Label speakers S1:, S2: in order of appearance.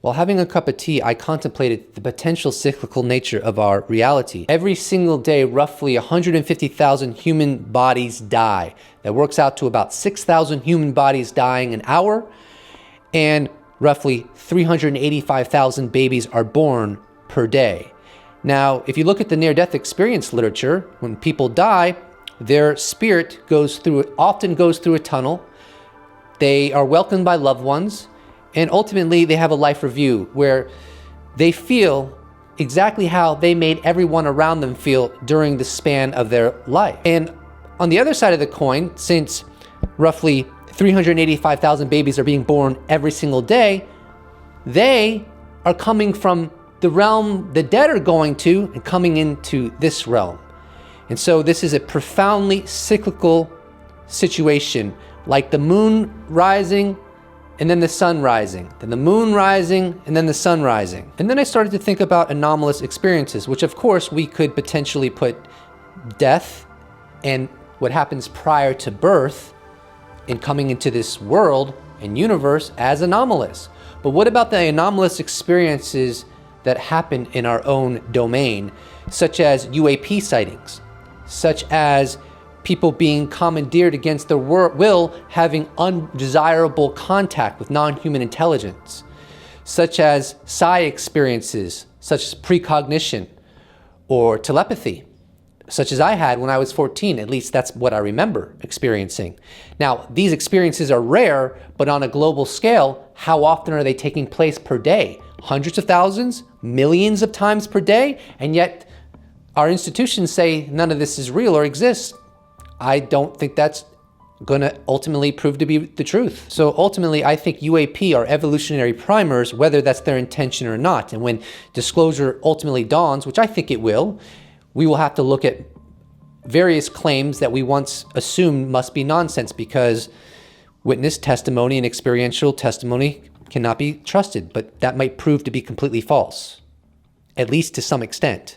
S1: While having a cup of tea, I contemplated the potential cyclical nature of our reality. Every single day, roughly 150,000 human bodies die. That works out to about 6,000 human bodies dying an hour, and roughly 385,000 babies are born per day. Now, if you look at the near-death experience literature, when people die, their spirit often goes through a tunnel. They are welcomed by loved ones, and ultimately they have a life review where they feel exactly how they made everyone around them feel during the span of their life. And on the other side of the coin, since roughly 385,000 babies are being born every single day, they are coming from the realm the dead are going to and coming into this realm. And so this is a profoundly cyclical situation, like the moon rising and then the sun rising, then the moon rising and then the sun rising. And then I started to think about anomalous experiences, which of course we could potentially put death and what happens prior to birth in coming into this world and universe as anomalous. But what about the anomalous experiences that happen in our own domain, such as UAP sightings, such as people being commandeered against their will, having undesirable contact with non-human intelligence, such as psi experiences, such as precognition or telepathy, such as I had when I was 14. At least that's what I remember experiencing. Now, these experiences are rare, but on a global scale, how often are they taking place per day? Hundreds of thousands, millions of times per day, and yet our institutions say none of this is real or exists. I don't think that's going to ultimately prove to be the truth. So ultimately, I think UAP are evolutionary primers, whether that's their intention or not. And when disclosure ultimately dawns, which I think it will, we will have to look at various claims that we once assumed must be nonsense, because witness testimony and experiential testimony cannot be trusted, but that might prove to be completely false, at least to some extent.